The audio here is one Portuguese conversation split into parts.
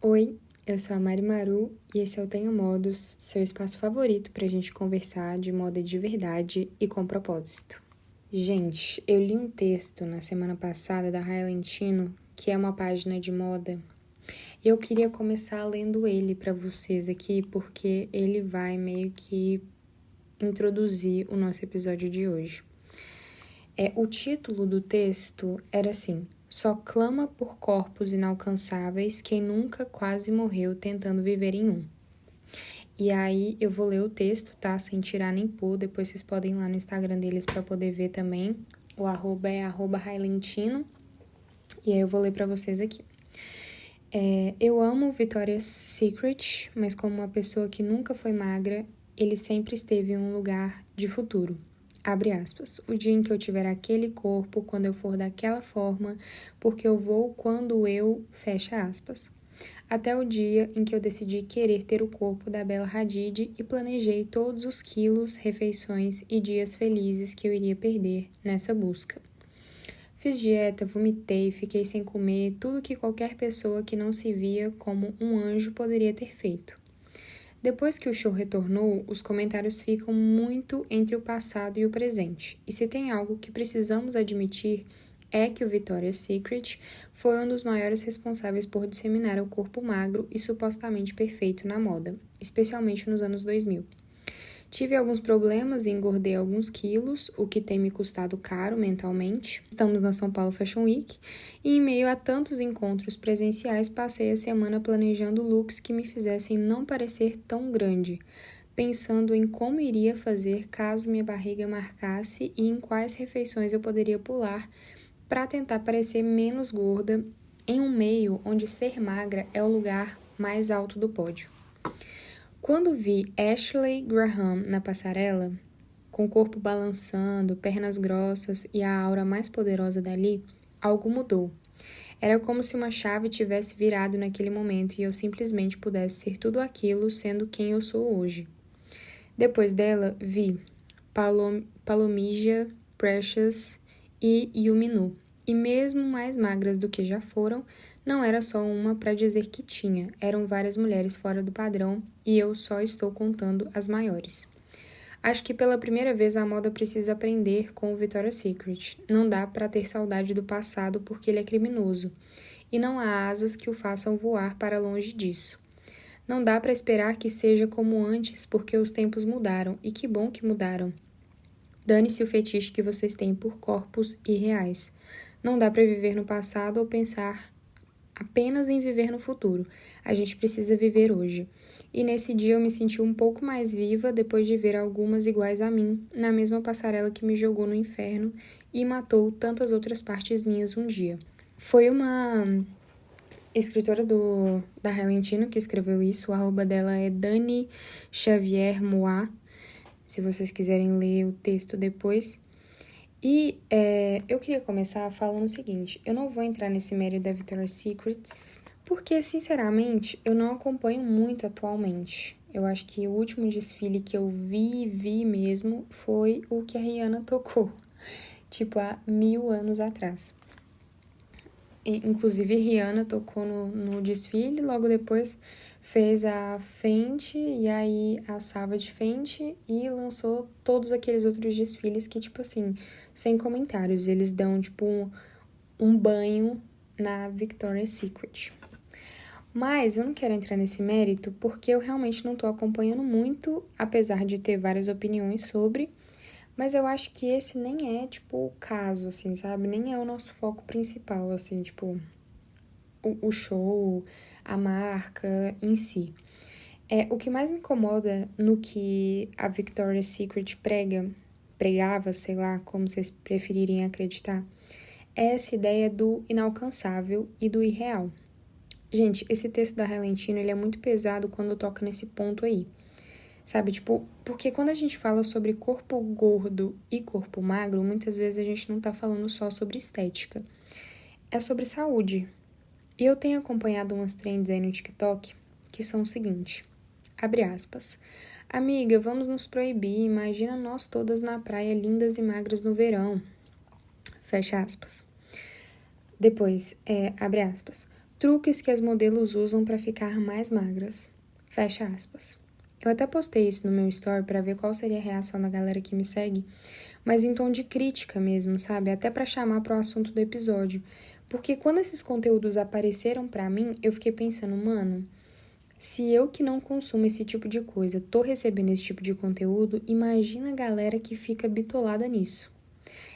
Oi, eu sou a Mari Maru e esse é o Tenho Modos, seu espaço favorito pra gente conversar de moda de verdade e com propósito. Gente, eu li um texto na semana passada da Highlandino, que é uma página de moda, e eu queria começar lendo ele pra vocês aqui, porque ele vai meio que introduzir o nosso episódio de hoje. O título do texto era assim: só clama por corpos inalcançáveis quem nunca quase morreu tentando viver em um. E aí eu vou ler o texto, tá? Sem tirar nem pôr. Depois vocês podem ir lá no Instagram deles para poder ver também. O arroba é @Highlandino. E aí eu vou ler para vocês aqui. Eu amo Victoria's Secret, mas como uma pessoa que nunca foi magra, ele sempre esteve em um lugar de futuro. Abre aspas. O dia em que eu tiver aquele corpo, quando eu for daquela forma, porque eu vou quando eu... Fecha aspas. Até o dia em que eu decidi querer ter o corpo da Bella Hadid e planejei todos os quilos, refeições e dias felizes que eu iria perder nessa busca. Fiz dieta, vomitei, fiquei sem comer, tudo que qualquer pessoa que não se via como um anjo poderia ter feito. Depois que o show retornou, os comentários ficam muito entre o passado e o presente. E se tem algo que precisamos admitir, é que o Victoria's Secret foi um dos maiores responsáveis por disseminar o corpo magro e supostamente perfeito na moda, especialmente nos anos 2000. Tive alguns problemas e engordei alguns quilos, o que tem me custado caro mentalmente. Estamos na São Paulo Fashion Week e, em meio a tantos encontros presenciais, passei a semana planejando looks que me fizessem não parecer tão grande, pensando em como iria fazer caso minha barriga marcasse e em quais refeições eu poderia pular para tentar parecer menos gorda em um meio onde ser magra é o lugar mais alto do pódio. Quando vi Ashley Graham na passarela, com o corpo balançando, pernas grossas e a aura mais poderosa dali, algo mudou. Era como se uma chave tivesse virado naquele momento e eu simplesmente pudesse ser tudo aquilo sendo quem eu sou hoje. Depois dela, vi Palomija, Precious e Yuminu. E mesmo mais magras do que já foram, não era só uma para dizer que tinha, eram várias mulheres fora do padrão e eu só estou contando as maiores. Acho que pela primeira vez a moda precisa aprender com o Victoria's Secret. Não dá para ter saudade do passado porque ele é criminoso. E não há asas que o façam voar para longe disso. Não dá para esperar que seja como antes porque os tempos mudaram e que bom que mudaram. Dane-se o fetiche que vocês têm por corpos irreais. Não dá para viver no passado ou pensar apenas em viver no futuro. A gente precisa viver hoje. E nesse dia eu me senti um pouco mais viva depois de ver algumas iguais a mim, na mesma passarela que me jogou no inferno e matou tantas outras partes minhas um dia. Foi uma escritora da Highlandino que escreveu isso, o arroba dela é Dani Xavier Moá, se vocês quiserem ler o texto depois. E eu queria começar falando o seguinte: eu não vou entrar nesse mérito da Victoria's Secrets, porque, sinceramente, eu não acompanho muito atualmente. Eu acho que o último desfile que eu vi mesmo foi o que a Rihanna tocou, tipo, há 1000 anos atrás. Inclusive, Rihanna tocou no desfile, logo depois fez a Fenty e aí a Savage Fenty e lançou todos aqueles outros desfiles que, tipo assim, sem comentários, eles dão, tipo, um banho na Victoria's Secret. Mas eu não quero entrar nesse mérito porque eu realmente não tô acompanhando muito, apesar de ter várias opiniões sobre, mas eu acho que esse nem é, tipo, o caso, assim, sabe? Nem é o nosso foco principal, assim, tipo, o show, a marca em si. O que mais me incomoda no que a Victoria's Secret pregava, sei lá, como vocês preferirem acreditar, é essa ideia do inalcançável e do irreal. Gente, esse texto da Highlandino, ele é muito pesado quando toca nesse ponto aí. Sabe, tipo, porque quando a gente fala sobre corpo gordo e corpo magro, muitas vezes a gente não tá falando só sobre estética. É sobre saúde. E eu tenho acompanhado umas trends aí no TikTok que são o seguinte, abre aspas, amiga, vamos nos proibir, imagina nós todas na praia lindas e magras no verão. Fecha aspas. Depois, abre aspas, Truques que as modelos usam para ficar mais magras. Fecha aspas. Eu até postei isso no meu story para ver qual seria a reação da galera que me segue, mas em tom de crítica mesmo, sabe? Até para chamar pro assunto do episódio. Porque quando esses conteúdos apareceram para mim, eu fiquei pensando, mano, se eu que não consumo esse tipo de coisa tô recebendo esse tipo de conteúdo, imagina a galera que fica bitolada nisso.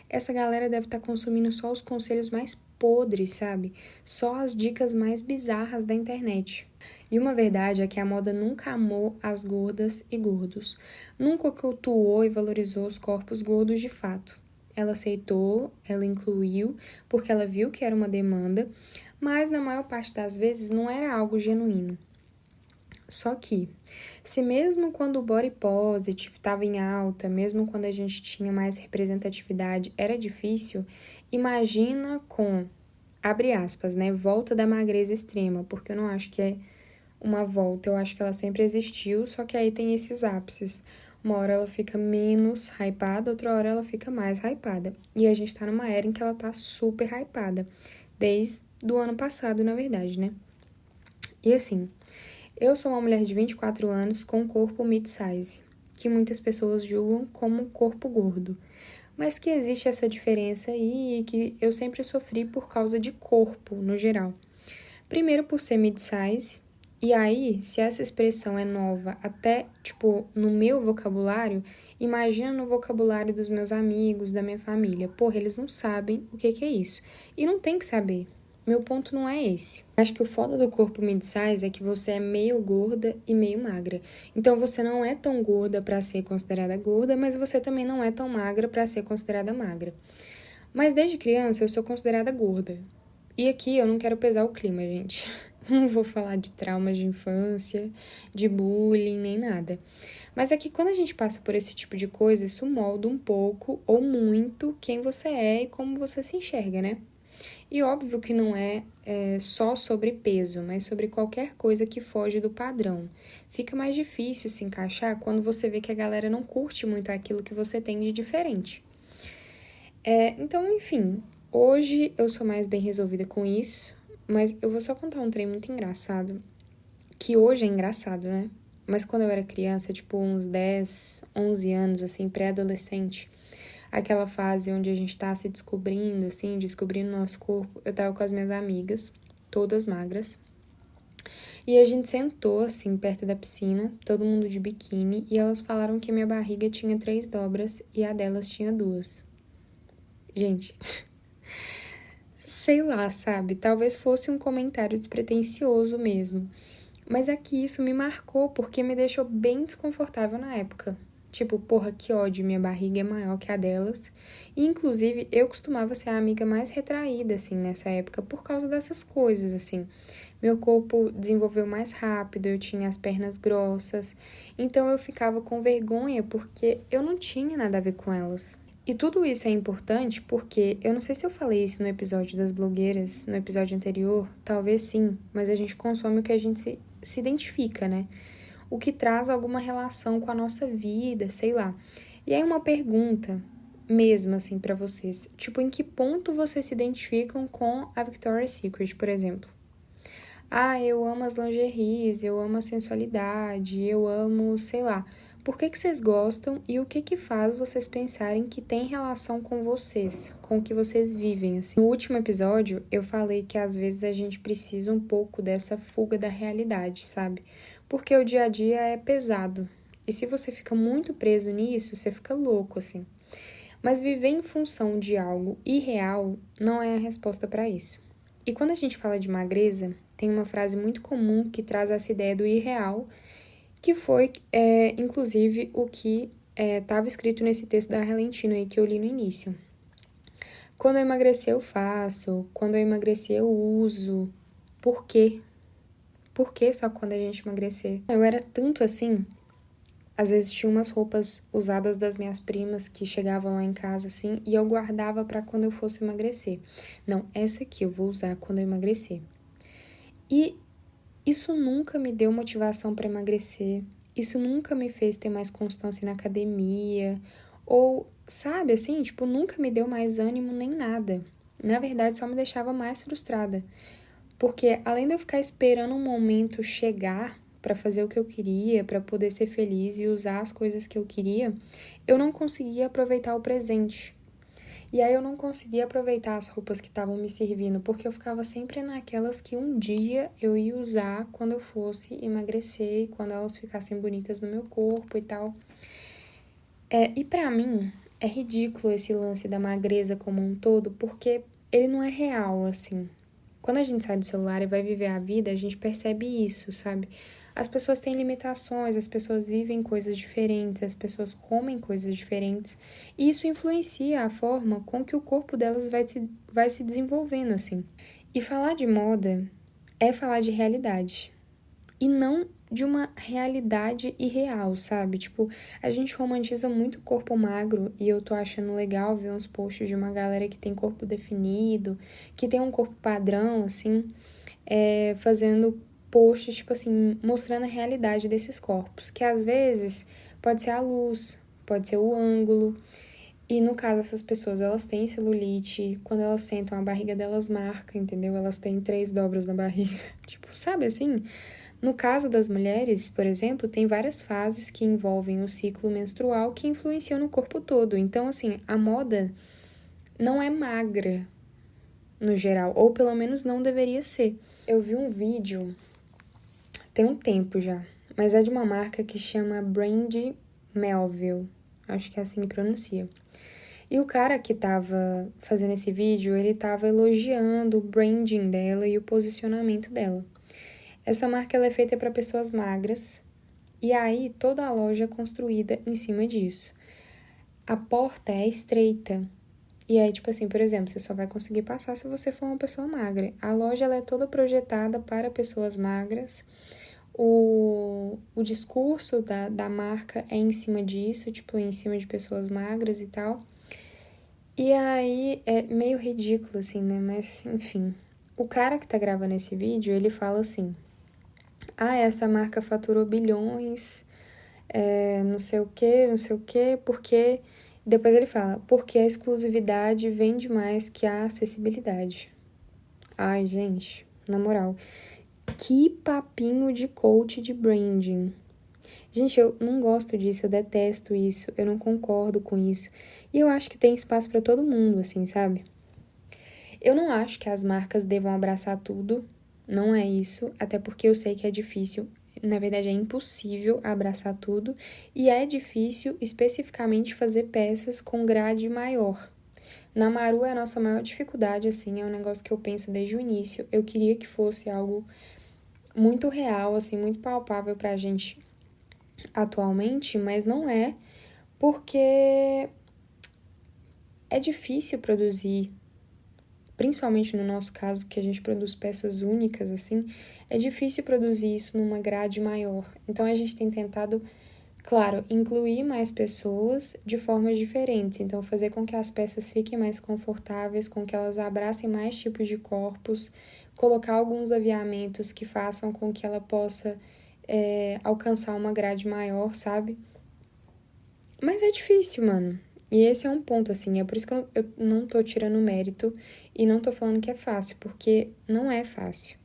Essa galera deve estar consumindo só os conselhos mais podres, sabe? Só as dicas mais bizarras da internet. E uma verdade é que a moda nunca amou as gordas e gordos. Nunca cultuou e valorizou os corpos gordos de fato. Ela aceitou, ela incluiu, porque ela viu que era uma demanda, mas na maior parte das vezes não era algo genuíno. Só que, se mesmo quando o body positive estava em alta, mesmo quando a gente tinha mais representatividade, era difícil, imagina com, abre aspas, né, volta da magreza extrema, porque eu não acho que é uma volta, eu acho que ela sempre existiu, só que aí tem esses ápices. Uma hora ela fica menos hypada, outra hora ela fica mais hypada. E a gente tá numa era em que ela tá super hypada, desde o ano passado, na verdade, né? E assim, eu sou uma mulher de 24 anos com um corpo mid-size, que muitas pessoas julgam como um corpo gordo, mas que existe essa diferença aí e que eu sempre sofri por causa de corpo, no geral. Primeiro por ser mid-size, e aí, se essa expressão é nova até, tipo, no meu vocabulário, imagina no vocabulário dos meus amigos, da minha família. Porra, eles não sabem o que é isso. E não tem que saber. Meu ponto não é esse. Acho que o foda do corpo mid-size é que você é meio gorda e meio magra. Então você não é tão gorda para ser considerada gorda, mas você também não é tão magra para ser considerada magra. Mas desde criança eu sou considerada gorda. E aqui eu não quero pesar o clima, gente. Não vou falar de traumas de infância, de bullying, nem nada. Mas é que quando a gente passa por esse tipo de coisa, isso molda um pouco ou muito quem você é e como você se enxerga, né? E óbvio que não é só sobre peso, mas sobre qualquer coisa que foge do padrão. Fica mais difícil se encaixar quando você vê que a galera não curte muito aquilo que você tem de diferente. Então, enfim, hoje eu sou mais bem resolvida com isso, mas eu vou só contar um trem muito engraçado, que hoje é engraçado, né? Mas quando eu era criança, tipo uns 10, 11 anos, assim, pré-adolescente, aquela fase onde a gente tá se descobrindo, assim, descobrindo nosso corpo, eu tava com as minhas amigas, todas magras, e a gente sentou, assim, perto da piscina, todo mundo de biquíni, e elas falaram que minha barriga tinha 3 dobras e a delas tinha 2. Gente, sei lá, sabe? Talvez fosse um comentário despretensioso mesmo. Mas é que isso me marcou porque me deixou bem desconfortável na época. Tipo, porra, que ódio, minha barriga é maior que a delas. E, inclusive, eu costumava ser a amiga mais retraída, assim, nessa época, por causa dessas coisas, assim. Meu corpo desenvolveu mais rápido, eu tinha as pernas grossas. Então, eu ficava com vergonha porque eu não tinha nada a ver com elas. E tudo isso é importante porque, eu não sei se eu falei isso no episódio das blogueiras, no episódio anterior, talvez sim, mas a gente consome o que a gente se identifica, né? O que traz alguma relação com a nossa vida, sei lá. E aí uma pergunta mesmo, assim, pra vocês. Tipo, em que ponto vocês se identificam com a Victoria's Secret, por exemplo? Ah, eu amo as lingeries, eu amo a sensualidade, eu amo, sei lá. Por que vocês gostam e o que faz vocês pensarem que tem relação com vocês, com o que vocês vivem, assim? No último episódio, eu falei que às vezes a gente precisa um pouco dessa fuga da realidade, sabe? Porque o dia a dia é pesado. E se você fica muito preso nisso, você fica louco, assim. Mas viver em função de algo irreal não é a resposta para isso. E quando a gente fala de magreza, tem uma frase muito comum que traz essa ideia do irreal, que foi, inclusive, o que estava escrito nesse texto da Relentino aí que eu li no início. Quando eu emagrecer eu faço, quando eu emagrecer eu uso. Por quê? Por que só quando a gente emagrecer? Eu era tanto assim, às vezes tinha umas roupas usadas das minhas primas que chegavam lá em casa assim, e eu guardava para quando eu fosse emagrecer. Não, essa aqui eu vou usar quando eu emagrecer. E isso nunca me deu motivação para emagrecer, isso nunca me fez ter mais constância na academia, ou, sabe, assim, tipo, nunca me deu mais ânimo nem nada. Na verdade, só me deixava mais frustrada. Porque além de eu ficar esperando um momento chegar para fazer o que eu queria, para poder ser feliz e usar as coisas que eu queria, eu não conseguia aproveitar o presente. E aí eu não conseguia aproveitar as roupas que estavam me servindo, porque eu ficava sempre naquelas que um dia eu ia usar quando eu fosse emagrecer, quando elas ficassem bonitas no meu corpo e tal. E pra mim, é ridículo esse lance da magreza como um todo, porque ele não é real, assim. Quando a gente sai do celular e vai viver a vida, a gente percebe isso, sabe? As pessoas têm limitações, as pessoas vivem coisas diferentes, as pessoas comem coisas diferentes, e isso influencia a forma com que o corpo delas vai se desenvolvendo, assim. E falar de moda é falar de realidade, e não de uma realidade irreal, sabe? Tipo, a gente romantiza muito o corpo magro e eu tô achando legal ver uns posts de uma galera que tem corpo definido, que tem um corpo padrão, assim, fazendo posts, tipo assim, mostrando a realidade desses corpos, que às vezes pode ser a luz, pode ser o ângulo. E no caso, essas pessoas, elas têm celulite, quando elas sentam, a barriga delas marca, entendeu? Elas têm 3 dobras na barriga. Tipo, sabe assim? No caso das mulheres, por exemplo, tem várias fases que envolvem o ciclo menstrual que influenciam no corpo todo. Então, assim, a moda não é magra, no geral, ou pelo menos não deveria ser. Eu vi um vídeo, tem um tempo já, mas é de uma marca que chama Brandy Melville, acho que é assim que pronuncia. E o cara que tava fazendo esse vídeo, ele tava elogiando o branding dela e o posicionamento dela. Essa marca ela é feita para pessoas magras, e aí toda a loja é construída em cima disso. A porta é estreita, e aí, tipo assim, por exemplo, você só vai conseguir passar se você for uma pessoa magra. A loja ela é toda projetada para pessoas magras. O discurso da marca é em cima disso, tipo, em cima de pessoas magras e tal. E aí é meio ridículo, assim, né? Mas, enfim. O cara que tá gravando esse vídeo, ele fala assim: essa marca faturou bilhões, não sei o que, porque. Depois ele fala, porque a exclusividade vende mais que a acessibilidade. Ai, gente, na moral, que papinho de coach de branding. Gente, eu não gosto disso, eu detesto isso, eu não concordo com isso. E eu acho que tem espaço para todo mundo, assim, sabe? Eu não acho que as marcas devam abraçar tudo, não é isso, até porque eu sei que é difícil, na verdade é impossível abraçar tudo, e é difícil especificamente fazer peças com grade maior. Na Maru é a nossa maior dificuldade, assim, é um negócio que eu penso desde o início. Eu queria que fosse algo muito real, assim, muito palpável pra gente atualmente, mas não é, porque é difícil produzir, principalmente no nosso caso, que a gente produz peças únicas, assim, é difícil produzir isso numa grade maior. Então a gente tem tentado, claro, incluir mais pessoas de formas diferentes, então fazer com que as peças fiquem mais confortáveis, com que elas abracem mais tipos de corpos, colocar alguns aviamentos que façam com que ela possa alcançar uma grade maior, sabe? Mas é difícil, mano. E esse é um ponto, assim, é por isso que eu não tô tirando mérito e não tô falando que é fácil, porque não é fácil.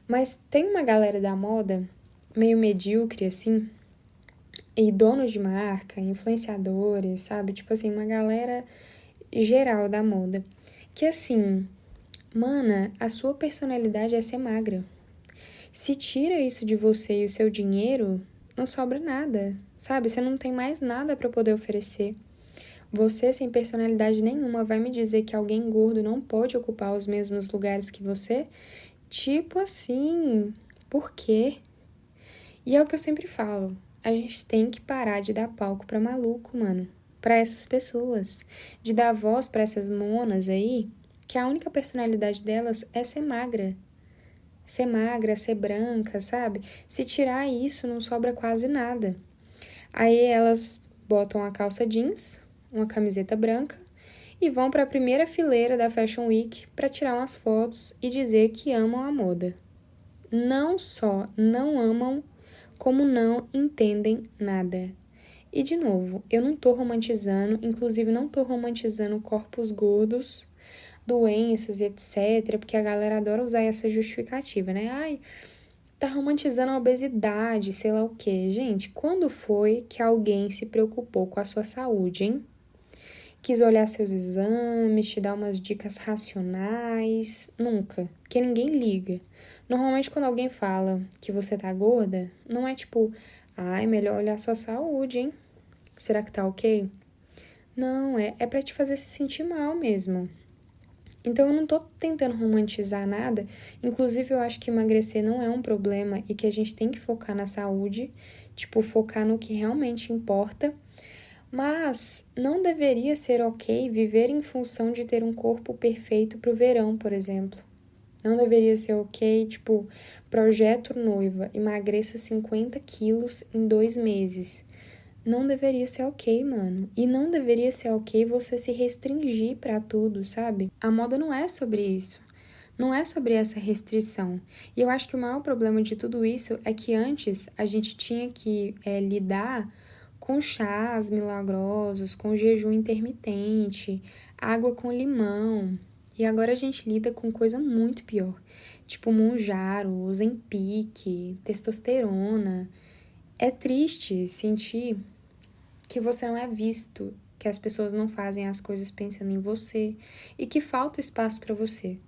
Mas tem uma galera da moda, meio medíocre, assim, e donos de marca, influenciadores, sabe? Tipo assim, uma galera geral da moda. Que assim, mana, a sua personalidade é ser magra. Se tira isso de você e o seu dinheiro, não sobra nada, sabe? Você não tem mais nada para poder oferecer. Você, sem personalidade nenhuma, vai me dizer que alguém gordo não pode ocupar os mesmos lugares que você? Tipo assim, por quê? E é o que eu sempre falo. A gente tem que parar de dar palco pra maluco, mano. Pra essas pessoas. De dar voz pra essas monas aí, que a única personalidade delas é ser magra. Ser magra, ser branca, sabe? Se tirar isso, não sobra quase nada. Aí elas botam a calça jeans, uma camiseta branca e vão para a primeira fileira da Fashion Week para tirar umas fotos e dizer que amam a moda. Não só não amam, como não entendem nada. E de novo, eu não tô romantizando, inclusive não tô romantizando corpos gordos. doenças e etc, porque a galera adora usar essa justificativa, né? Ai, tá romantizando a obesidade, sei lá o quê. Gente, quando foi que alguém se preocupou com a sua saúde, hein? Quis olhar seus exames, te dar umas dicas racionais. Nunca. Porque ninguém liga. Normalmente, quando alguém fala que você tá gorda, não é tipo, ai, melhor olhar sua saúde, hein? Será que tá ok? Não, é pra te fazer se sentir mal mesmo. Então, eu não tô tentando romantizar nada. Inclusive, eu acho que emagrecer não é um problema e que a gente tem que focar na saúde, tipo, focar no que realmente importa. Mas não deveria ser ok viver em função de ter um corpo perfeito pro verão, por exemplo. Não deveria ser ok, tipo, projeto noiva, emagreça 50 quilos em 2 meses. Não deveria ser ok, mano. E não deveria ser ok você se restringir pra tudo, sabe? A moda não é sobre isso. Não é sobre essa restrição. E eu acho que o maior problema de tudo isso é que antes a gente tinha que lidar com chás milagrosos, com jejum intermitente, água com limão. E agora a gente lida com coisa muito pior, tipo Mounjaro, Ozempic, testosterona. É triste sentir que você não é visto, que as pessoas não fazem as coisas pensando em você e que falta espaço para você.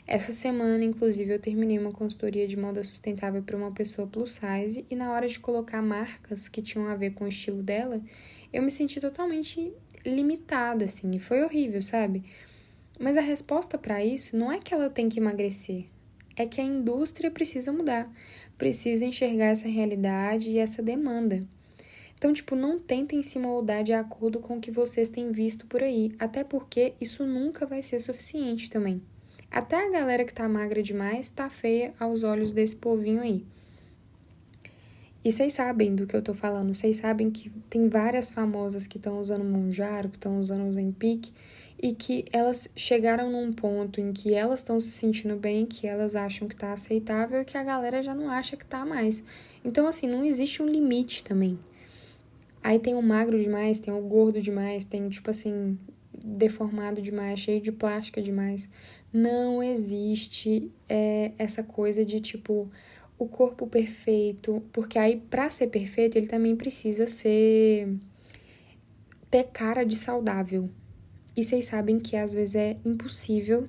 Essa semana, inclusive, eu terminei uma consultoria de moda sustentável para uma pessoa plus size e na hora de colocar marcas que tinham a ver com o estilo dela, eu me senti totalmente limitada, assim, e foi horrível, sabe? Mas a resposta para isso não é que ela tem que emagrecer, é que a indústria precisa mudar, precisa enxergar essa realidade e essa demanda. Então, tipo, não tentem se moldar de acordo com o que vocês têm visto por aí, até porque isso nunca vai ser suficiente também. Até a galera que tá magra demais tá feia aos olhos desse povinho aí. E vocês sabem do que eu tô falando, vocês sabem que tem várias famosas que estão usando Mounjaro, que estão usando o Ozempic, e que elas chegaram num ponto em que elas estão se sentindo bem, que elas acham que tá aceitável e que a galera já não acha que tá mais. Então, assim, não existe um limite também. Aí tem o magro demais, tem o gordo demais, tem, tipo assim, deformado demais, cheio de plástica demais. Não existe essa coisa de, tipo, o corpo perfeito. Porque aí, pra ser perfeito, ele também precisa ter cara de saudável. E vocês sabem que, às vezes, é impossível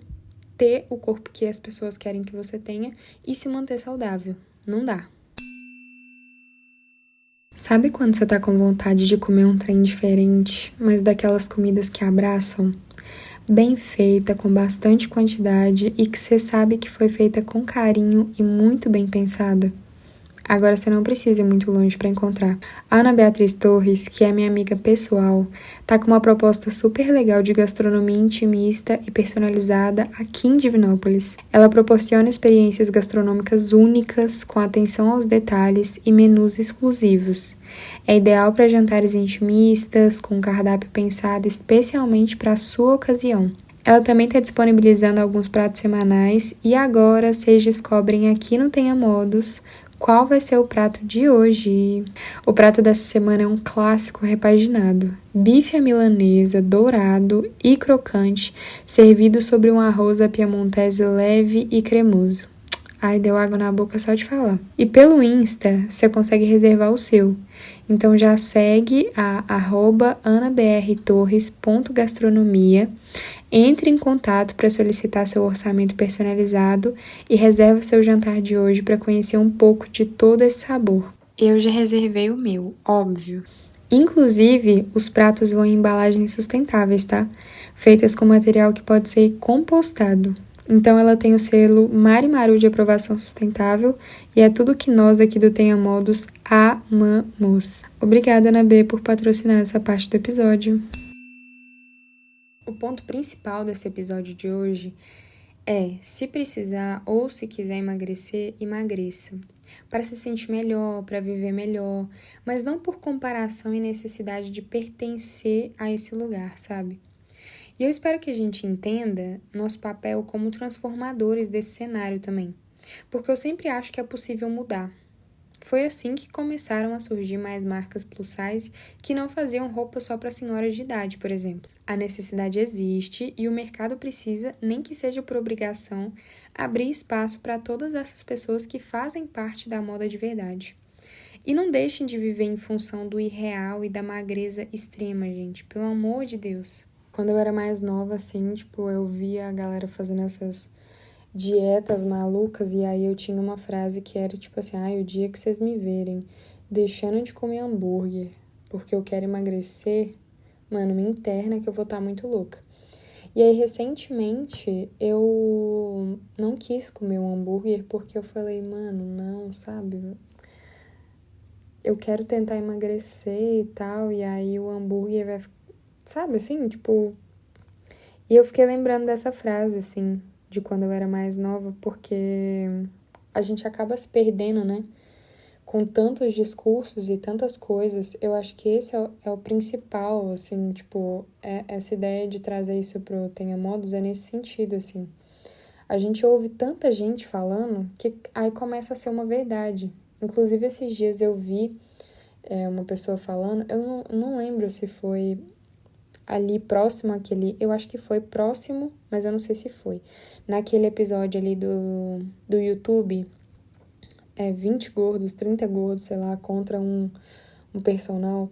ter o corpo que as pessoas querem que você tenha e se manter saudável. Não dá. Sabe quando você tá com vontade de comer um trem diferente, mas daquelas comidas que abraçam? Bem feita, com bastante quantidade e que você sabe que foi feita com carinho e muito bem pensada? Agora você não precisa ir muito longe para encontrar. A Ana Beatriz Torres, que é minha amiga pessoal, tá com uma proposta super legal de gastronomia intimista e personalizada aqui em Divinópolis. Ela proporciona experiências gastronômicas únicas, com atenção aos detalhes e menus exclusivos. É ideal para jantares intimistas, com um cardápio pensado especialmente para a sua ocasião. Ela também está disponibilizando alguns pratos semanais e agora vocês descobrem aqui no Tenha Modos qual vai ser o prato de hoje. O prato dessa semana é um clássico repaginado. Bife à milanesa, dourado e crocante, servido sobre um arroz à piemontese leve e cremoso. Ai, deu água na boca só de falar. E pelo Insta, você consegue reservar o seu. Então já segue a @anabrtorres.gastronomia. Entre em contato para solicitar seu orçamento personalizado e reserva seu jantar de hoje para conhecer um pouco de todo esse sabor. Eu já reservei o meu, óbvio. Inclusive, os pratos vão em embalagens sustentáveis, tá? Feitas com material que pode ser compostado. Então, ela tem o selo Mari Maru de aprovação sustentável e é tudo que nós aqui do Tenha Modos amamos. Obrigada, Ana B, por patrocinar essa parte do episódio. O ponto principal desse episódio de hoje é, se precisar ou se quiser emagrecer, emagreça. Para se sentir melhor, para viver melhor, mas não por comparação e necessidade de pertencer a esse lugar, sabe? E eu espero que a gente entenda nosso papel como transformadores desse cenário também. Porque eu sempre acho que é possível mudar. Foi assim que começaram a surgir mais marcas plus size que não faziam roupa só para senhoras de idade, por exemplo. A necessidade existe e o mercado precisa, nem que seja por obrigação, abrir espaço para todas essas pessoas que fazem parte da moda de verdade. E não deixem de viver em função do irreal e da magreza extrema, gente, pelo amor de Deus. Quando eu era mais nova, assim, eu via a galera fazendo essas dietas malucas, e aí eu tinha uma frase que era assim, o dia que vocês me verem deixando de comer hambúrguer porque eu quero emagrecer, mano, me interna que eu vou estar muito louca. E aí, recentemente, eu não quis comer um hambúrguer porque eu falei, mano, não, sabe? Eu quero tentar emagrecer e tal, e aí o hambúrguer vai, sabe, assim, E eu fiquei lembrando dessa frase, assim, de quando eu era mais nova, porque a gente acaba se perdendo, né? Com tantos discursos e tantas coisas. Eu acho que esse é o principal, assim, essa ideia de trazer isso pro Tenha Modos é nesse sentido, assim. A gente ouve tanta gente falando que aí começa a ser uma verdade. Inclusive, esses dias eu vi uma pessoa falando, eu não lembro se foi ali próximo àquele, eu acho que foi próximo, mas eu não sei se foi. Naquele episódio ali do YouTube, 20 gordos, 30 gordos, sei lá, contra um personal.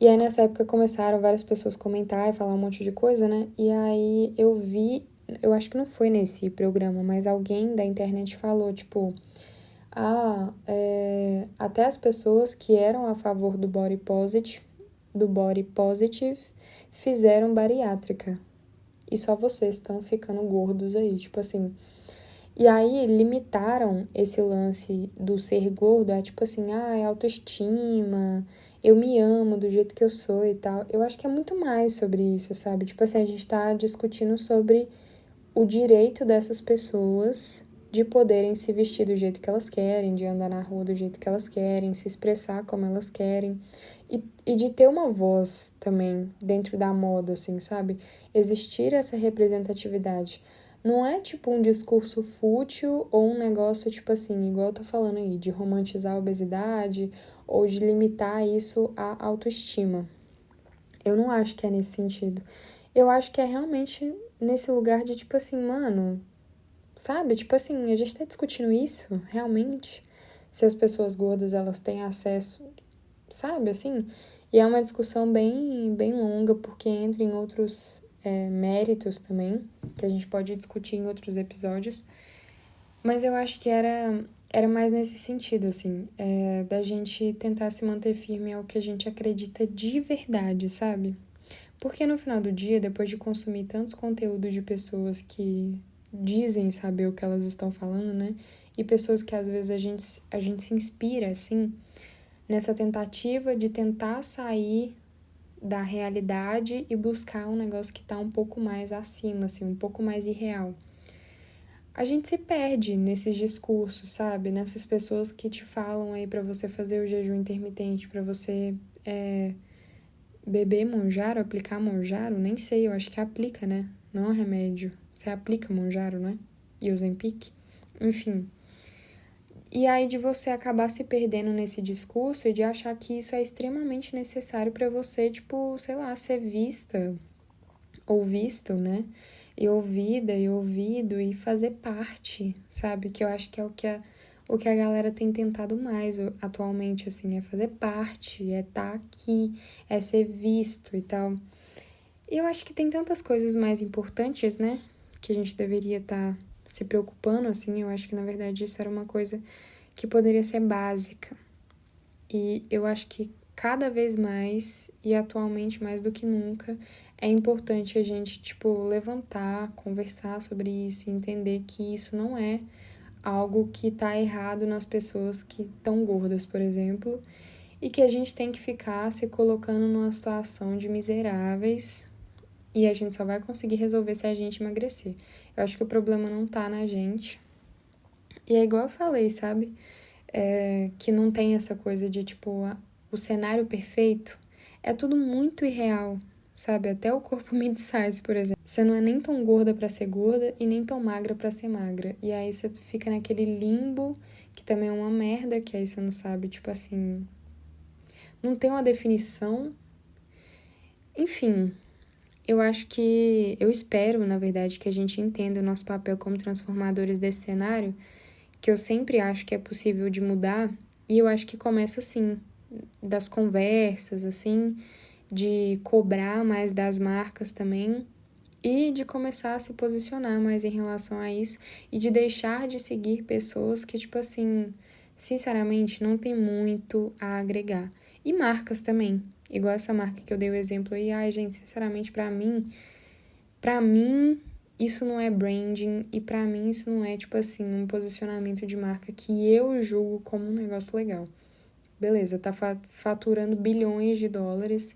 E aí nessa época começaram várias pessoas comentar e falar um monte de coisa, né? E aí eu vi, eu acho que não foi nesse programa, mas alguém da internet falou, até as pessoas que eram a favor do body positive fizeram bariátrica. E só vocês estão ficando gordos aí, assim. E aí limitaram esse lance do ser gordo é autoestima, eu me amo do jeito que eu sou e tal. Eu acho que é muito mais sobre isso, sabe? A gente tá discutindo sobre o direito dessas pessoas de poderem se vestir do jeito que elas querem, de andar na rua do jeito que elas querem, se expressar como elas querem. E de ter uma voz também dentro da moda, assim, sabe? Existir essa representatividade. Não é um discurso fútil ou um negócio igual eu tô falando aí, de romantizar a obesidade ou de limitar isso à autoestima. Eu não acho que é nesse sentido. Eu acho que é realmente nesse lugar de mano, sabe? A gente tá discutindo isso realmente? Se as pessoas gordas elas têm acesso, sabe? E é uma discussão bem, bem longa, porque entra em outros méritos também, que a gente pode discutir em outros episódios. Mas eu acho que era mais nesse sentido, da gente tentar se manter firme ao que a gente acredita de verdade, sabe? Porque no final do dia, depois de consumir tantos conteúdos de pessoas que dizem saber o que elas estão falando, né? E pessoas que às vezes a gente se inspira, nessa tentativa de tentar sair da realidade e buscar um negócio que tá um pouco mais acima, um pouco mais irreal. A gente se perde nesses discursos, sabe? Nessas pessoas que te falam aí pra você fazer o jejum intermitente, pra você beber Monjaro, aplicar Monjaro, nem sei, eu acho que aplica, né? Não é um remédio. Você aplica Monjaro, né? E Ozempic. Enfim. E aí de você acabar se perdendo nesse discurso e de achar que isso é extremamente necessário pra você, ser vista ou visto, né? E ouvida e ouvido e fazer parte, sabe? Que eu acho que é o que a galera tem tentado mais atualmente, é fazer parte, é estar aqui, é ser visto e tal. E eu acho que tem tantas coisas mais importantes, né? Que a gente deveria estar se preocupando, eu acho que na verdade isso era uma coisa que poderia ser básica. E eu acho que cada vez mais, e atualmente mais do que nunca, é importante a gente, levantar, conversar sobre isso e entender que isso não é algo que tá errado nas pessoas que estão gordas, por exemplo, e que a gente tem que ficar se colocando numa situação de miseráveis e a gente só vai conseguir resolver se a gente emagrecer. Eu acho que o problema não tá na gente. E é igual eu falei, sabe? Que não tem essa coisa de, o cenário perfeito. É tudo muito irreal, sabe? Até o corpo mid-size, por exemplo. Você não é nem tão gorda pra ser gorda e nem tão magra pra ser magra. E aí você fica naquele limbo que também é uma merda, que aí você não sabe, tipo assim, não tem uma definição. Enfim, eu espero, na verdade, que a gente entenda o nosso papel como transformadores desse cenário, que eu sempre acho que é possível de mudar, e eu acho que começa assim, das conversas, assim, de cobrar mais das marcas também, e de começar a se posicionar mais em relação a isso, e de deixar de seguir pessoas que, tipo assim, sinceramente, não tem muito a agregar. E marcas também, igual essa marca que eu dei o exemplo aí, ai, gente, sinceramente, pra mim, isso não é branding e pra mim isso não é, tipo assim, um posicionamento de marca que eu julgo como um negócio legal. Beleza, tá faturando bilhões de dólares,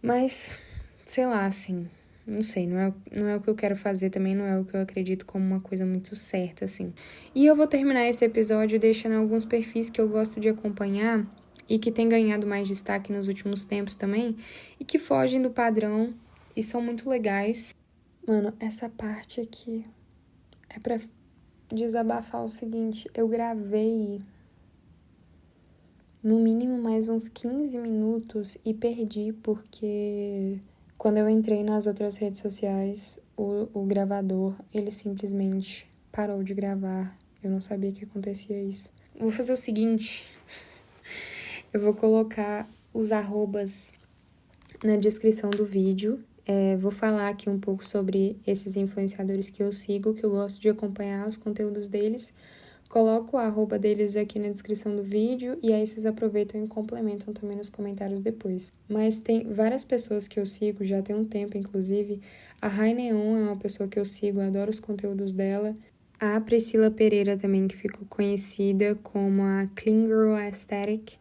mas, sei lá, assim, não sei, não é o que eu quero fazer também, não é o que eu acredito como uma coisa muito certa, assim. E eu vou terminar esse episódio deixando alguns perfis que eu gosto de acompanhar e que têm ganhado mais destaque nos últimos tempos também e que fogem do padrão e são muito legais. Mano, essa parte aqui é pra desabafar o seguinte, eu gravei no mínimo mais uns 15 minutos e perdi porque quando eu entrei nas outras redes sociais, o gravador, ele simplesmente parou de gravar. Eu não sabia que acontecia isso. Vou fazer o seguinte, eu vou colocar os arrobas na descrição do vídeo. Vou falar aqui um pouco sobre esses influenciadores que eu sigo, que eu gosto de acompanhar os conteúdos deles. Coloco o arroba deles aqui na descrição do vídeo e aí vocês aproveitam e complementam também nos comentários depois. Mas tem várias pessoas que eu sigo, já tem um tempo inclusive. A Rai Neon é uma pessoa que eu sigo, eu adoro os conteúdos dela. A Priscila Pereira também, que ficou conhecida como a Clean Girl Aesthetic,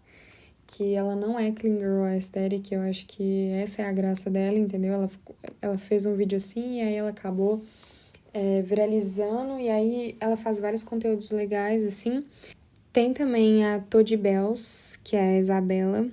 que ela não é Clean Girl Aesthetic, eu acho que essa é a graça dela, entendeu? Ela fez um vídeo assim e aí ela acabou viralizando e aí ela faz vários conteúdos legais, assim. Tem também a Todi Bells, que é a Isabela.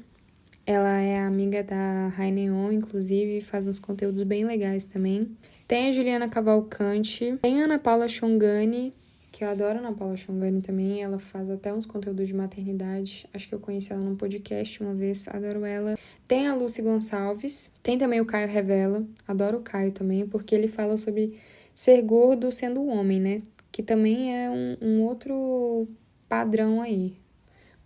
Ela é amiga da Rai Neon, inclusive, faz uns conteúdos bem legais também. Tem a Juliana Cavalcante, tem a Ana Paula Chongani, que eu adoro a Ana Paula Chongani também, ela faz até uns conteúdos de maternidade, acho que eu conheci ela num podcast uma vez, adoro ela. Tem a Lucy Gonçalves, tem também o Caio Revela, adoro o Caio também, porque ele fala sobre ser gordo sendo homem, né? Que também é um outro padrão aí,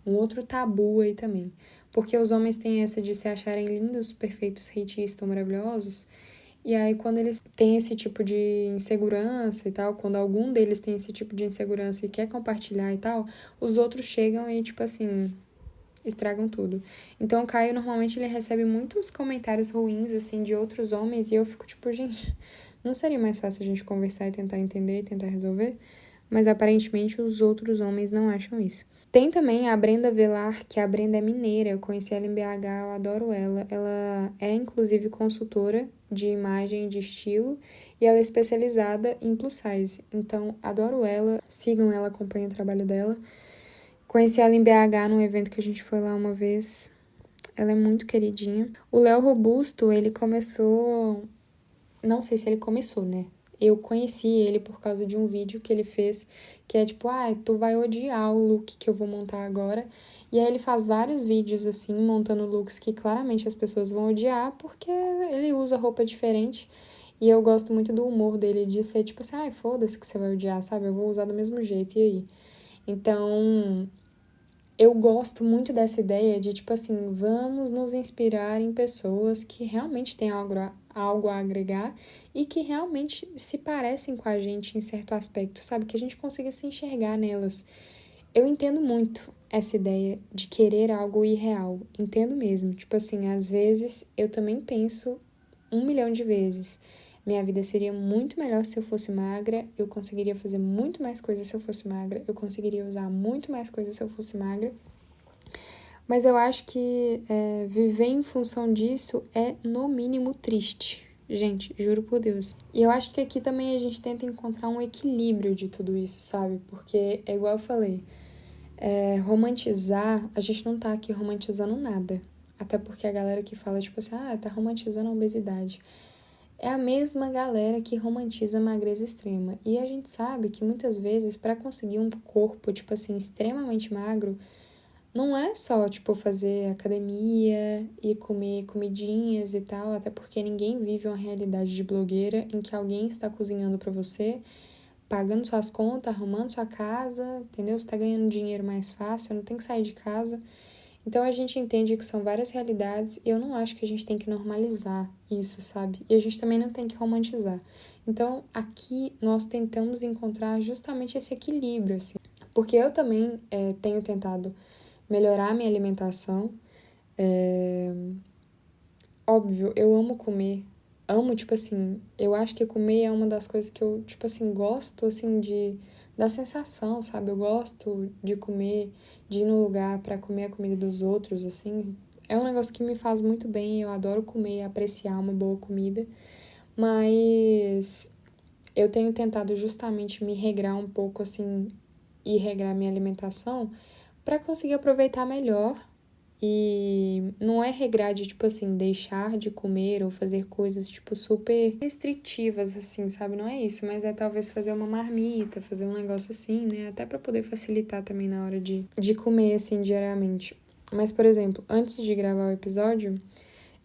um outro tabu aí também. Porque os homens têm essa de se acharem lindos, perfeitos, heitistas, maravilhosos, e aí, quando eles têm esse tipo de insegurança e tal, quando algum deles tem esse tipo de insegurança e quer compartilhar e tal, os outros chegam e, tipo assim, estragam tudo. Então, o Caio, normalmente, ele recebe muitos comentários ruins, assim, de outros homens, e eu fico, tipo, gente, não seria mais fácil a gente conversar e tentar entender e tentar resolver? Mas, aparentemente, os outros homens não acham isso. Tem também a Brenda Velar, que a Brenda é mineira, eu conheci ela em BH, eu adoro ela. Ela é, inclusive, consultora de imagem e de estilo, e ela é especializada em plus size. Então, adoro ela, sigam ela, acompanhem o trabalho dela. Conheci ela em BH, num evento que a gente foi lá uma vez. Ela é muito queridinha. O Léo Robusto, ele começou... Não sei se ele começou, né? Eu conheci ele por causa de um vídeo que ele fez, que é tipo, tu vai odiar o look que eu vou montar agora. E aí ele faz vários vídeos, assim, montando looks que claramente as pessoas vão odiar, porque ele usa roupa diferente. E eu gosto muito do humor dele, de ser tipo assim, foda-se que você vai odiar, sabe? Eu vou usar do mesmo jeito, e aí? Então, eu gosto muito dessa ideia de, tipo assim, vamos nos inspirar em pessoas que realmente têm algo a agregar e que realmente se parecem com a gente em certo aspecto, sabe? Que a gente consiga se enxergar nelas. Eu entendo muito essa ideia de querer algo irreal, entendo mesmo. Tipo assim, às vezes eu também penso 1 milhão de vezes. Minha vida seria muito melhor se eu fosse magra, eu conseguiria fazer muito mais coisas se eu fosse magra, eu conseguiria usar muito mais coisas se eu fosse magra. Mas eu acho que viver em função disso é, no mínimo, triste. Gente, juro por Deus. E eu acho que aqui também a gente tenta encontrar um equilíbrio de tudo isso, sabe? Porque, é igual eu falei, romantizar, a gente não tá aqui romantizando nada. Até porque a galera que fala, tipo assim, tá romantizando a obesidade. é a mesma galera que romantiza a magreza extrema. E a gente sabe que muitas vezes, para conseguir um corpo, tipo assim, extremamente magro, não é só, tipo, fazer academia e comer comidinhas e tal, até porque ninguém vive uma realidade de blogueira em que alguém está cozinhando para você, pagando suas contas, arrumando sua casa, entendeu? Você tá ganhando dinheiro mais fácil, não tem que sair de casa. Então a gente entende que são várias realidades e eu não acho que a gente tem que normalizar isso, sabe? E a gente também não tem que romantizar. Então aqui nós tentamos encontrar justamente esse equilíbrio, assim. Porque eu também tenho tentado melhorar a minha alimentação. Óbvio, eu amo comer. Amo, tipo assim, eu acho que comer é uma das coisas que eu, tipo assim, gosto, assim, da sensação, sabe? Eu gosto de comer, de ir no lugar pra comer a comida dos outros, assim. É um negócio que me faz muito bem, eu adoro comer e apreciar uma boa comida. Mas eu tenho tentado justamente me regrar um pouco, assim, e regrar minha alimentação pra conseguir aproveitar melhor e não é regrar de, tipo assim, deixar de comer ou fazer coisas, tipo, super restritivas, assim, sabe? Não é isso, mas é talvez fazer uma marmita, fazer um negócio assim, né? Até pra poder facilitar também na hora de comer, assim, diariamente. Mas, por exemplo, antes de gravar o episódio,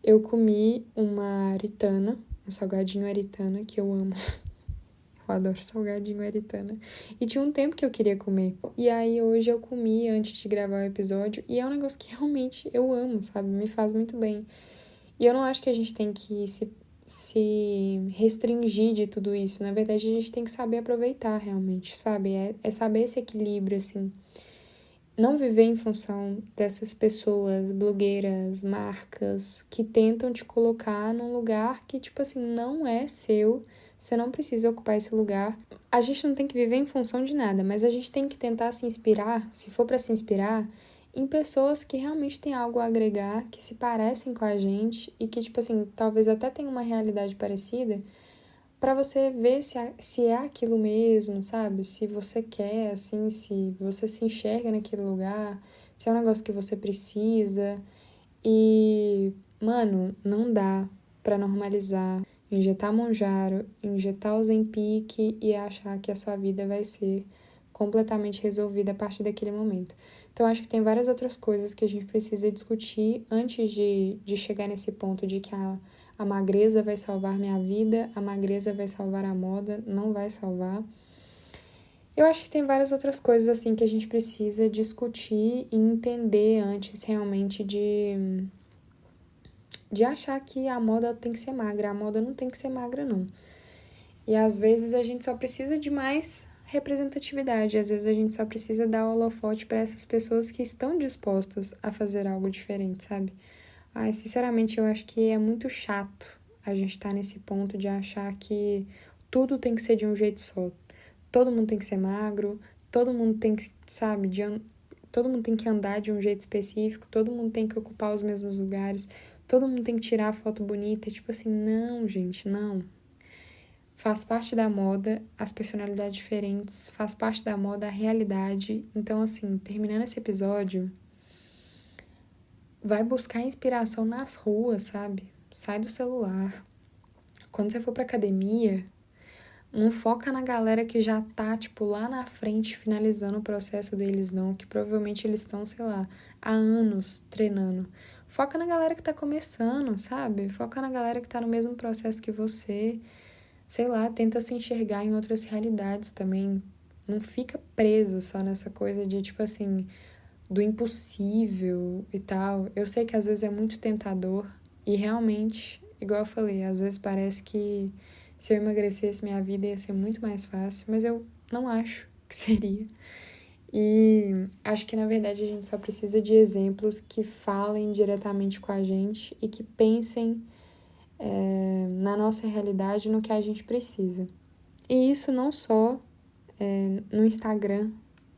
eu comi uma aritana, um salgadinho aritana, que eu amo. Eu adoro salgadinho aritana. E tinha um tempo que eu queria comer. E aí hoje eu comi antes de gravar o episódio. E é um negócio que realmente eu amo, sabe? Me faz muito bem. E eu não acho que a gente tem que se restringir de tudo isso. Na verdade, a gente tem que saber aproveitar realmente, sabe? É saber esse equilíbrio, assim. Não viver em função dessas pessoas, blogueiras, marcas, que tentam te colocar num lugar que, tipo assim, não é seu. Você não precisa ocupar esse lugar. A gente não tem que viver em função de nada, mas a gente tem que tentar se inspirar, se for para se inspirar, em pessoas que realmente têm algo a agregar, que se parecem com a gente e que, tipo assim, talvez até tenham uma realidade parecida, para você ver se é aquilo mesmo, sabe? Se você quer, assim, se você se enxerga naquele lugar, se é um negócio que você precisa. E, mano, não dá pra normalizar, injetar Monjaro, injetar Ozempic e achar que a sua vida vai ser completamente resolvida a partir daquele momento. Então, acho que tem várias outras coisas que a gente precisa discutir antes de chegar nesse ponto de que a magreza vai salvar minha vida, a magreza vai salvar a moda, não vai salvar. Eu acho que tem várias outras coisas assim que a gente precisa discutir e entender antes realmente de achar que a moda tem que ser magra. A moda não tem que ser magra, não. E às vezes a gente só precisa de mais representatividade, às vezes a gente só precisa dar holofote para essas pessoas que estão dispostas a fazer algo diferente, sabe? Ai, sinceramente, eu acho que é muito chato a gente estar nesse ponto de achar que tudo tem que ser de um jeito só. Todo mundo tem que ser magro, todo mundo tem que, sabe, todo mundo tem que andar de um jeito específico, todo mundo tem que ocupar os mesmos lugares, todo mundo tem que tirar a foto bonita. Tipo assim, não, gente, não. Faz parte da moda as personalidades diferentes, faz parte da moda a realidade. Então, assim, terminando esse episódio, vai buscar inspiração nas ruas, sabe? Sai do celular. Quando você for pra academia, não foca na galera que já tá, tipo, lá na frente, finalizando o processo deles, não. Que provavelmente eles estão, sei lá, há anos treinando. Foca na galera que tá começando, sabe? Foca na galera que tá no mesmo processo que você. Sei lá, tenta se enxergar em outras realidades também. Não fica preso só nessa coisa de, tipo assim, do impossível e tal. Eu sei que às vezes é muito tentador e realmente, igual eu falei, às vezes parece que se eu emagrecesse minha vida ia ser muito mais fácil, mas eu não acho que seria. E acho que na verdade a gente só precisa de exemplos que falem diretamente com a gente e que pensem na nossa realidade, no que a gente precisa. E isso não só no Instagram,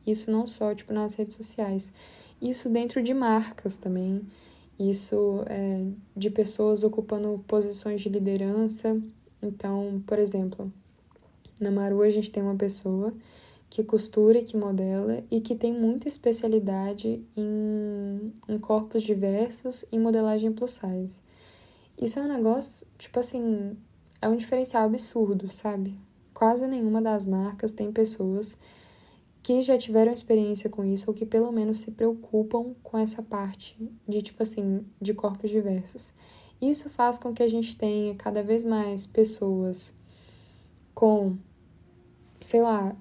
isso não só tipo nas redes sociais, isso dentro de marcas também, isso de pessoas ocupando posições de liderança. Então, por exemplo, na Maru a gente tem uma pessoa que costura e que modela e que tem muita especialidade em corpos diversos e modelagem plus size. Isso é um negócio, tipo assim, é um diferencial absurdo, sabe? Quase nenhuma das marcas tem pessoas que já tiveram experiência com isso ou que pelo menos se preocupam com essa parte de, tipo assim, de corpos diversos. Isso faz com que a gente tenha cada vez mais pessoas com, sei lá,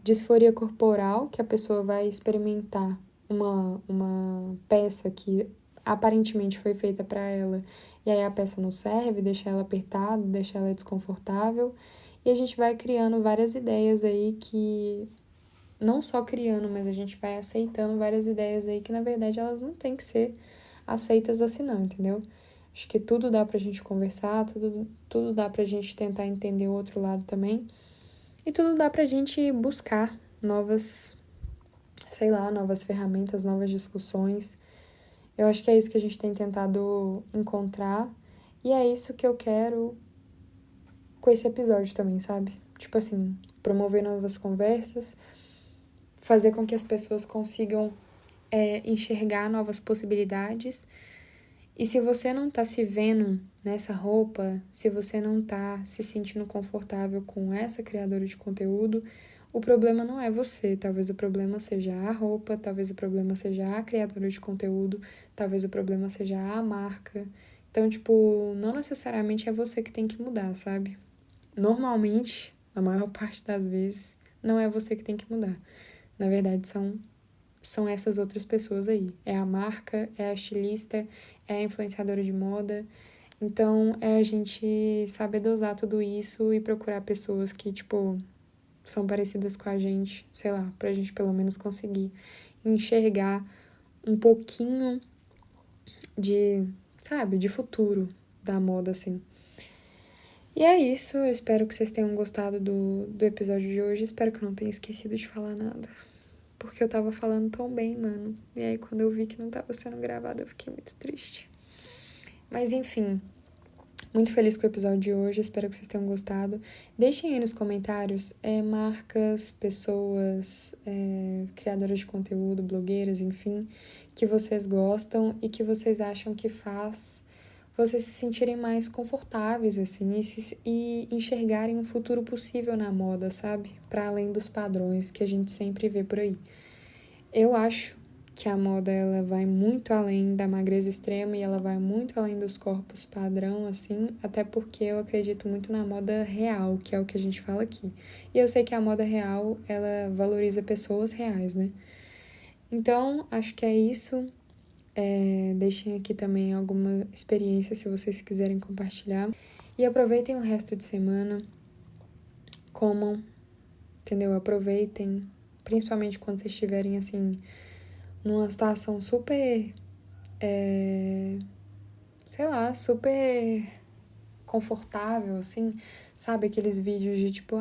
disforia corporal, que a pessoa vai experimentar uma peça que aparentemente foi feita para ela, e aí a peça não serve, deixa ela apertada, deixa ela desconfortável, e a gente vai criando várias ideias aí que, não só criando, mas a gente vai aceitando várias ideias aí que, na verdade, elas não têm que ser aceitas assim não, entendeu? Acho que tudo dá pra gente conversar, tudo dá pra gente tentar entender o outro lado também, e tudo dá pra gente buscar novas, sei lá, novas ferramentas, novas discussões. Eu acho que é isso que a gente tem tentado encontrar. E é isso que eu quero com esse episódio também, sabe? Tipo assim, promover novas conversas, fazer com que as pessoas consigam enxergar novas possibilidades. E se você não tá se vendo nessa roupa, se você não tá se sentindo confortável com essa criadora de conteúdo, o problema não é você, talvez o problema seja a roupa, talvez o problema seja a criadora de conteúdo, talvez o problema seja a marca. Então, tipo, não necessariamente é você que tem que mudar, sabe? Normalmente, a maior parte das vezes, não é você que tem que mudar. Na verdade, são essas outras pessoas aí. É a marca, é a estilista, é a influenciadora de moda. Então, é a gente saber dosar tudo isso e procurar pessoas que, tipo, são parecidas com a gente, sei lá, pra gente pelo menos conseguir enxergar um pouquinho de, sabe, de futuro da moda, assim. E é isso, eu espero que vocês tenham gostado do episódio de hoje. Espero que eu não tenha esquecido de falar nada. Porque eu tava falando tão bem, mano. E aí, quando eu vi que não tava sendo gravado, eu fiquei muito triste. Mas, enfim, muito feliz com o episódio de hoje. Espero que vocês tenham gostado. Deixem aí nos comentários marcas, pessoas, criadoras de conteúdo, blogueiras, enfim, que vocês gostam e que vocês acham que faz vocês se sentirem mais confortáveis, assim, e enxergarem um futuro possível na moda, sabe? Para além dos padrões que a gente sempre vê por aí. Eu acho que a moda, ela vai muito além da magreza extrema e ela vai muito além dos corpos padrão, assim, até porque eu acredito muito na moda real, que é o que a gente fala aqui. E eu sei que a moda real, ela valoriza pessoas reais, né? Então, acho que é isso. Deixem aqui também alguma experiência se vocês quiserem compartilhar. E aproveitem o resto de semana, comam, entendeu? Aproveitem, principalmente quando vocês estiverem, assim, numa situação super, sei lá, super confortável, assim, sabe? Aqueles vídeos de, tipo,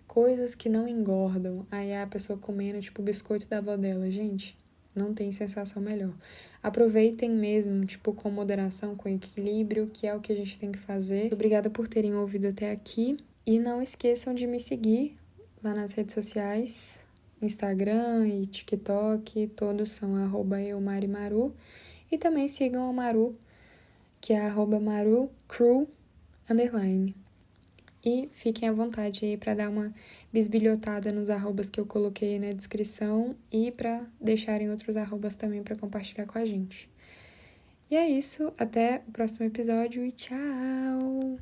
coisas que não engordam. Aí a pessoa comendo, tipo, o biscoito da avó dela. Gente, não tem sensação melhor. Aproveitem mesmo, tipo, com moderação, com equilíbrio, que é o que a gente tem que fazer. Obrigada por terem ouvido até aqui. E não esqueçam de me seguir lá nas redes sociais, Instagram e TikTok, todos são @eumarimaru. E também sigam a Maru, que é @marucrew_. E fiquem à vontade aí para dar uma bisbilhotada nos arrobas que eu coloquei na descrição e para deixarem outros arrobas também para compartilhar com a gente. E é isso, até o próximo episódio e tchau!